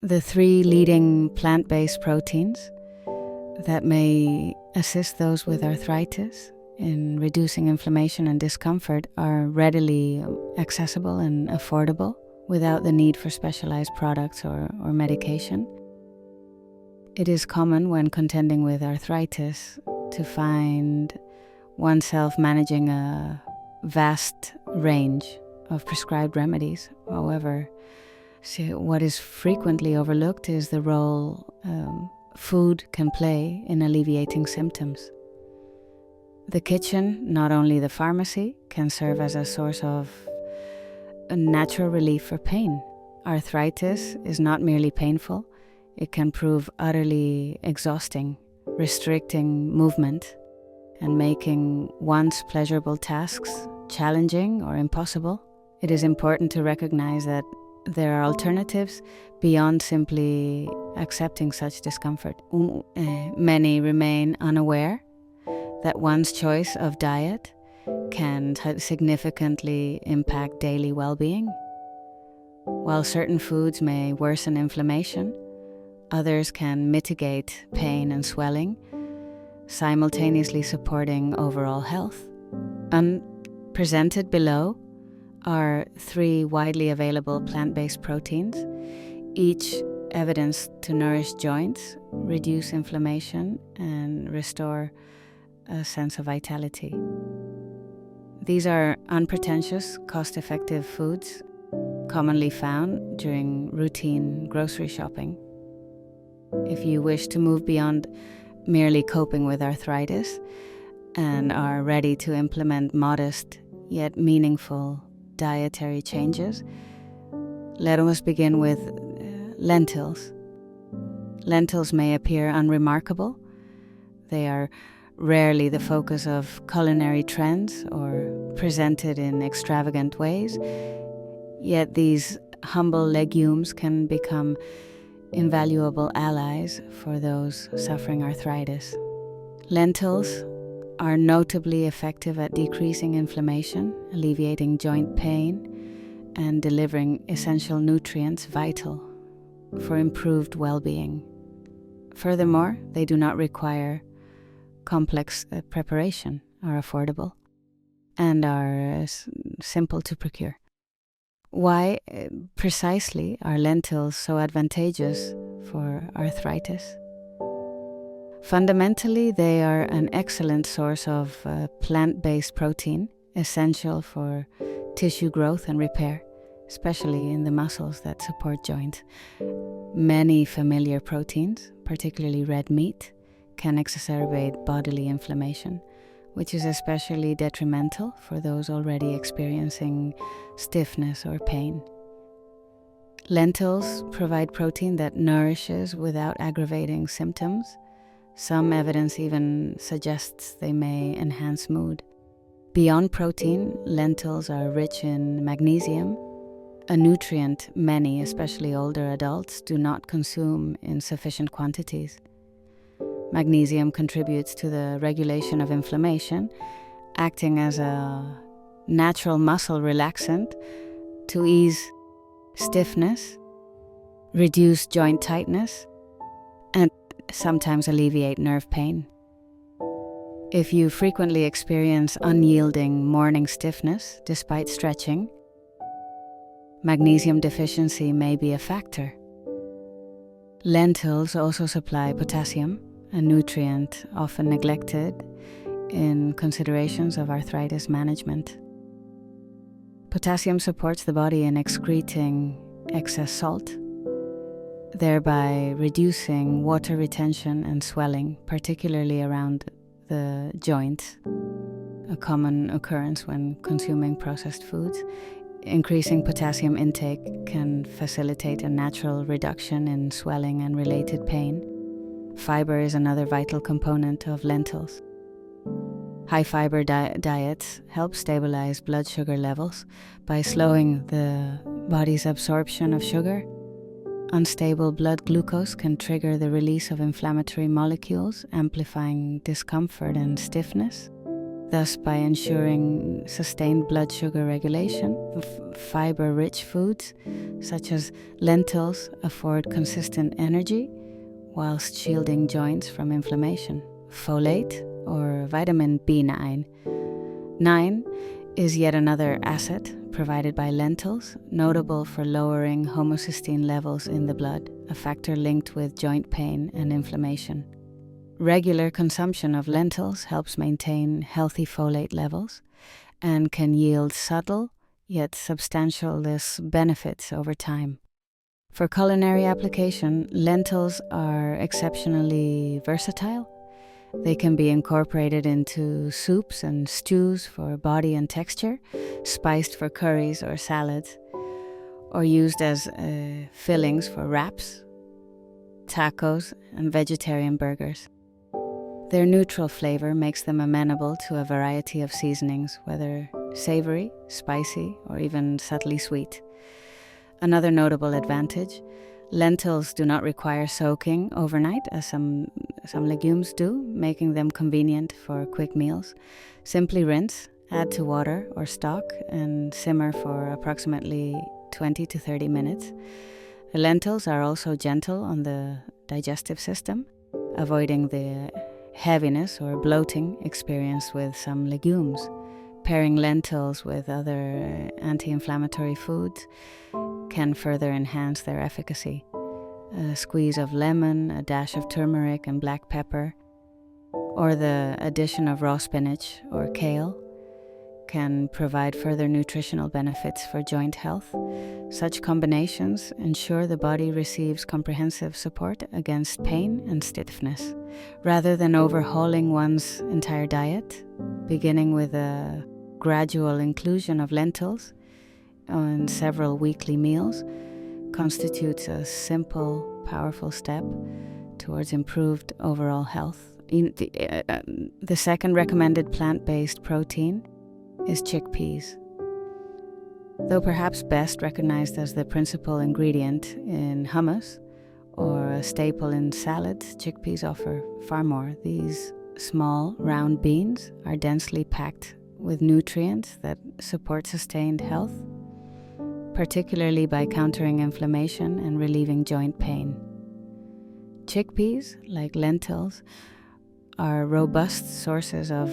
The three leading plant-based proteins that may assist those with arthritis in reducing inflammation and discomfort are readily accessible and affordable without the need for specialized products or medication. It is common when contending with arthritis to find oneself managing a vast range of prescribed remedies. However, what is frequently overlooked is the role food can play in alleviating symptoms. The kitchen, not only the pharmacy, can serve as a source of a natural relief for pain. Arthritis is not merely painful, it can prove utterly exhausting, restricting movement, and making once pleasurable tasks challenging or impossible. It is important to recognize that there are alternatives beyond simply accepting such discomfort. Many remain unaware that one's choice of diet can significantly impact daily well-being. While certain foods may worsen inflammation, others can mitigate pain and swelling, simultaneously supporting overall health. Presented below are three widely available plant-based proteins, each evidenced to nourish joints, reduce inflammation, and restore a sense of vitality. These are unpretentious, cost-effective foods commonly found during routine grocery shopping. If you wish to move beyond merely coping with arthritis and are ready to implement modest yet meaningful dietary changes, let us begin with lentils. Lentils may appear unremarkable. They are rarely the focus of culinary trends or presented in extravagant ways, yet these humble legumes can become invaluable allies for those suffering arthritis. Lentils are notably effective at decreasing inflammation, alleviating joint pain, and delivering essential nutrients vital for improved well-being. Furthermore, they do not require complex preparation, are affordable, and are simple to procure. Why precisely are lentils so advantageous for arthritis? Fundamentally, they are an excellent source of plant-based protein, essential for tissue growth and repair, especially in the muscles that support joints. Many familiar proteins, particularly red meat, can exacerbate bodily inflammation, which is especially detrimental for those already experiencing stiffness or pain. Lentils provide protein that nourishes without aggravating symptoms. Some evidence even suggests they may enhance mood. Beyond protein, lentils are rich in magnesium, a nutrient many, especially older adults, do not consume in sufficient quantities. Magnesium contributes to the regulation of inflammation, acting as a natural muscle relaxant to ease stiffness, reduce joint tightness, and sometimes alleviate nerve pain. If you frequently experience unyielding morning stiffness despite stretching, magnesium deficiency may be a factor. Lentils also supply potassium, a nutrient often neglected in considerations of arthritis management. Potassium supports the body in excreting excess salt, thereby reducing water retention and swelling, particularly around the joint, a common occurrence when consuming processed foods. Increasing potassium intake can facilitate a natural reduction in swelling and related pain. Fiber is another vital component of lentils. High-fiber diets help stabilize blood sugar levels by slowing the body's absorption of sugar. Unstable blood glucose can trigger the release of inflammatory molecules, amplifying discomfort and stiffness. Thus, by ensuring sustained blood sugar regulation, fiber-rich foods such as lentils, afford consistent energy whilst shielding joints from inflammation. Folate, or vitamin B9. 9 is yet another asset provided by lentils, notable for lowering homocysteine levels in the blood, a factor linked with joint pain and inflammation. Regular consumption of lentils helps maintain healthy folate levels and can yield subtle yet substantial benefits over time. For culinary application, lentils are exceptionally versatile. They can be incorporated into soups and stews for body and texture, spiced for curries or salads, or used as fillings for wraps, tacos, and vegetarian burgers. Their neutral flavor makes them amenable to a variety of seasonings, whether savory, spicy, or even subtly sweet. Another notable advantage: lentils do not require soaking overnight, as some legumes do, making them convenient for quick meals. Simply rinse, add to water or stock, and simmer for approximately 20 to 30 minutes. The lentils are also gentle on the digestive system, avoiding the heaviness or bloating experienced with some legumes. Pairing lentils with other anti-inflammatory foods can further enhance their efficacy. A squeeze of lemon, a dash of turmeric and black pepper, or the addition of raw spinach or kale can provide further nutritional benefits for joint health. Such combinations ensure the body receives comprehensive support against pain and stiffness. Rather than overhauling one's entire diet, beginning with a gradual inclusion of lentils on several weekly meals constitutes a simple, powerful step towards improved overall health. The second recommended plant-based protein is chickpeas. Though perhaps best recognized as the principal ingredient in hummus or a staple in salads, chickpeas offer far more. These small, round beans are densely packed with nutrients that support sustained health, particularly by countering inflammation and relieving joint pain. Chickpeas, like lentils, are robust sources of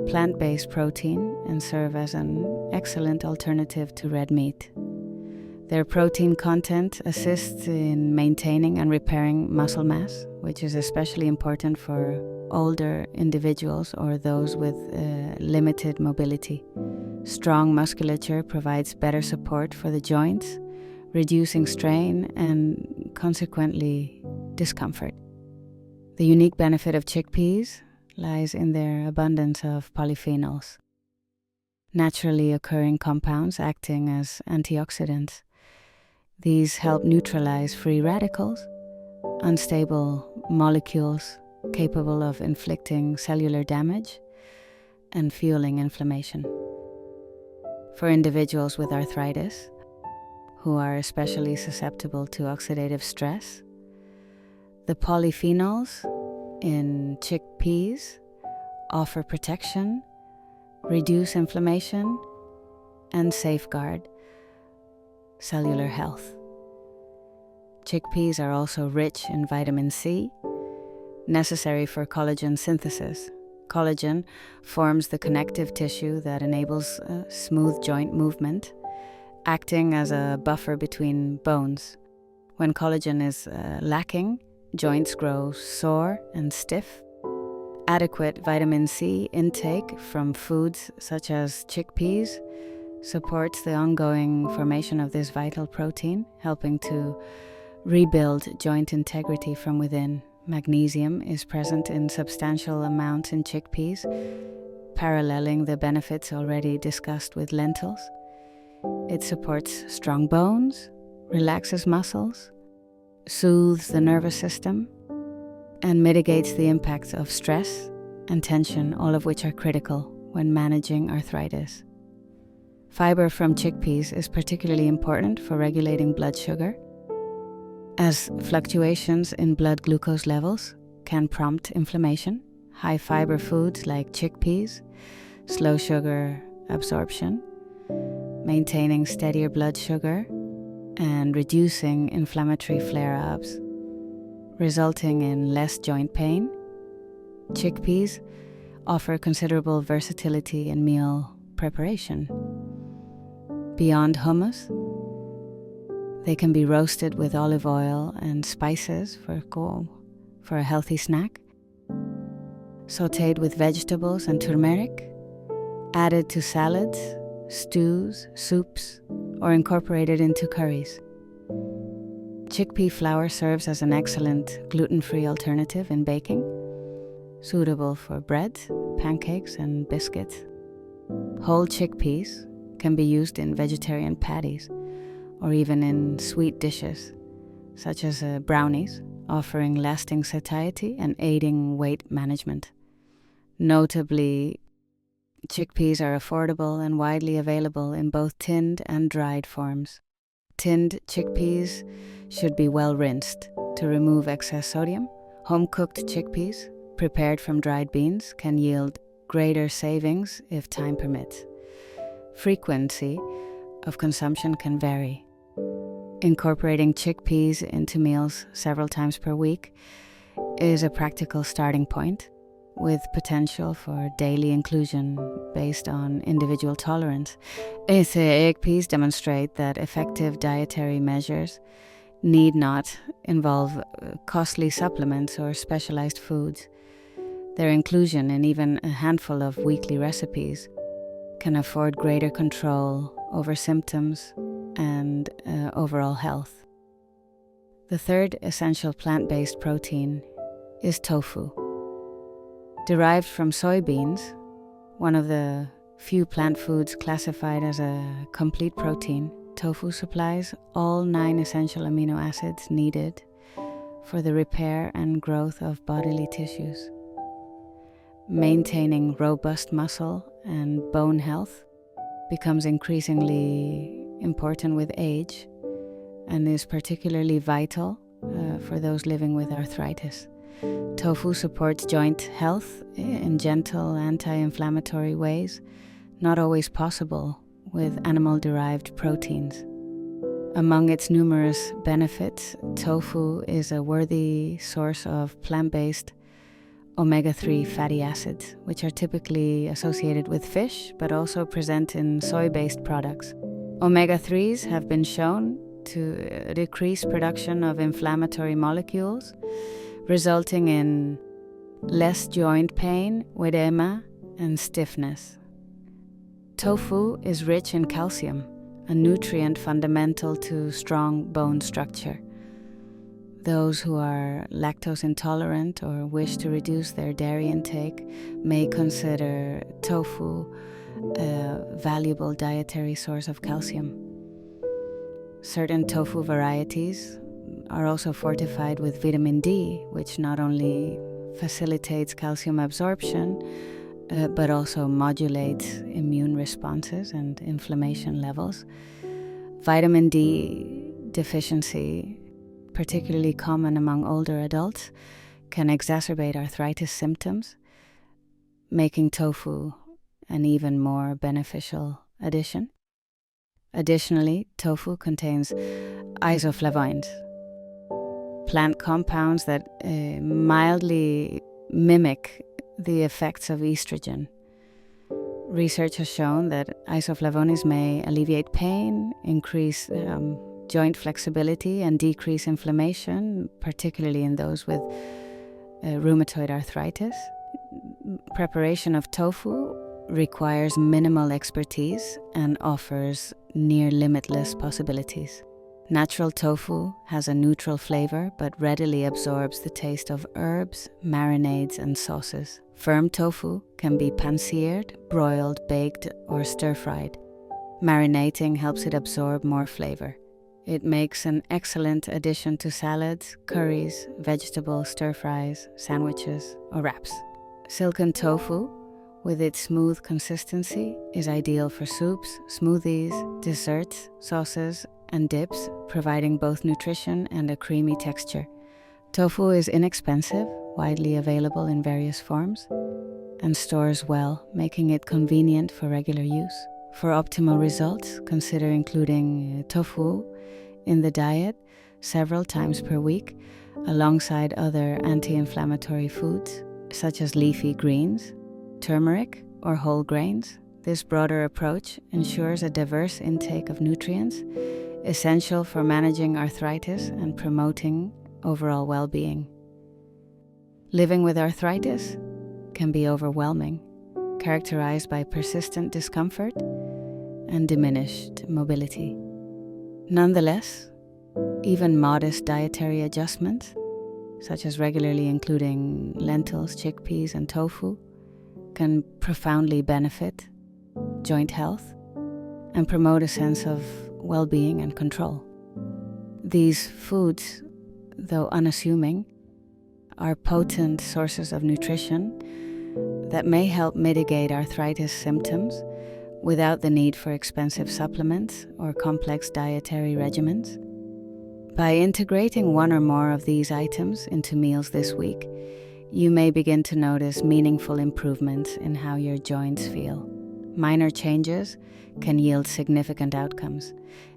plant-based protein and serve as an excellent alternative to red meat. Their protein content assists in maintaining and repairing muscle mass, which is especially important for older individuals or those with limited mobility. Strong musculature provides better support for the joints, reducing strain and consequently discomfort. The unique benefit of chickpeas lies in their abundance of polyphenols, naturally occurring compounds acting as antioxidants. These help neutralize free radicals, unstable molecules capable of inflicting cellular damage and fueling inflammation. For individuals with arthritis, who are especially susceptible to oxidative stress, the polyphenols in chickpeas offer protection, reduce inflammation, and safeguard cellular health. Chickpeas are also rich in vitamin C, necessary for collagen synthesis. Collagen forms the connective tissue that enables smooth joint movement, acting as a buffer between bones. When collagen is lacking, joints grow sore and stiff. Adequate vitamin C intake from foods such as chickpeas supports the ongoing formation of this vital protein, helping to rebuild joint integrity from within. Magnesium is present in substantial amounts in chickpeas, paralleling the benefits already discussed with lentils. It supports strong bones, relaxes muscles, soothes the nervous system, and mitigates the impacts of stress and tension, all of which are critical when managing arthritis. Fiber from chickpeas is particularly important for regulating blood sugar, as fluctuations in blood glucose levels can prompt inflammation. High fiber foods like chickpeas slow sugar absorption, maintaining steadier blood sugar and reducing inflammatory flare-ups, resulting in less joint pain. Chickpeas offer considerable versatility in meal preparation. Beyond hummus, they can be roasted with olive oil and spices for a healthy snack, sautéed with vegetables and turmeric, added to salads, stews, soups, or incorporated into curries. Chickpea flour serves as an excellent gluten-free alternative in baking, suitable for bread, pancakes, and biscuits. Whole chickpeas can be used in vegetarian patties or even in sweet dishes, such as brownies, offering lasting satiety and aiding weight management. Notably, chickpeas are affordable and widely available in both tinned and dried forms. Tinned chickpeas should be well rinsed to remove excess sodium. Home-cooked chickpeas, prepared from dried beans, can yield greater savings if time permits. Frequency of consumption can vary. Incorporating chickpeas into meals several times per week is a practical starting point, with potential for daily inclusion based on individual tolerance. Chickpeas demonstrate that effective dietary measures need not involve costly supplements or specialized foods. Their inclusion in even a handful of weekly recipes can afford greater control over symptoms and overall health. The third essential plant-based protein is tofu. Derived from soybeans, one of the few plant foods classified as a complete protein, tofu supplies all 9 essential amino acids needed for the repair and growth of bodily tissues. Maintaining robust muscle and bone health becomes increasingly important with age and is particularly vital for those living with arthritis. Tofu supports joint health in gentle anti-inflammatory ways, not always possible with animal-derived proteins. Among its numerous benefits, tofu is a worthy source of plant-based omega-3 fatty acids, which are typically associated with fish, but also present in soy-based products. Omega-3s have been shown to decrease production of inflammatory molecules, resulting in less joint pain, edema, and stiffness. Tofu is rich in calcium, a nutrient fundamental to strong bone structure. Those who are lactose intolerant or wish to reduce their dairy intake may consider tofu a valuable dietary source of calcium. Certain tofu varieties are also fortified with vitamin D, which not only facilitates calcium absorption, but also modulates immune responses and inflammation levels. Vitamin D deficiency, particularly common among older adults, can exacerbate arthritis symptoms, making tofu an even more beneficial addition. Additionally, tofu contains isoflavones, plant compounds that mildly mimic the effects of estrogen. Research has shown that isoflavones may alleviate pain, increase joint flexibility, and decrease inflammation, particularly in those with rheumatoid arthritis. Preparation of tofu requires minimal expertise and offers near limitless possibilities. Natural tofu has a neutral flavor but readily absorbs the taste of herbs, marinades, and sauces. Firm tofu can be pan-seared, broiled, baked, or stir-fried. Marinating helps it absorb more flavor. It makes an excellent addition to salads, curries, vegetable stir-fries, sandwiches, or wraps. Silken tofu, with its smooth consistency, is ideal for soups, smoothies, desserts, sauces, and dips, providing both nutrition and a creamy texture. Tofu is inexpensive, widely available in various forms, and stores well, making it convenient for regular use. For optimal results, consider including tofu in the diet several times per week, alongside other anti-inflammatory foods such as leafy greens, turmeric, or whole grains. This broader approach ensures a diverse intake of nutrients essential for managing arthritis and promoting overall well-being. Living with arthritis can be overwhelming, characterized by persistent discomfort and diminished mobility. Nonetheless, even modest dietary adjustments, such as regularly including lentils, chickpeas, and tofu, can profoundly benefit joint health and promote a sense of well-being and control. These foods, though unassuming, are potent sources of nutrition that may help mitigate arthritis symptoms without the need for expensive supplements or complex dietary regimens. By integrating one or more of these items into meals this week, you may begin to notice meaningful improvements in how your joints feel. Minor changes can yield significant outcomes.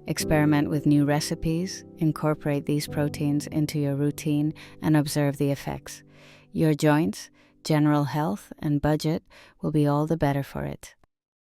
Experiment with new recipes, incorporate these proteins into your routine, and observe the effects. Your joints, general health, and budget will be all the better for it.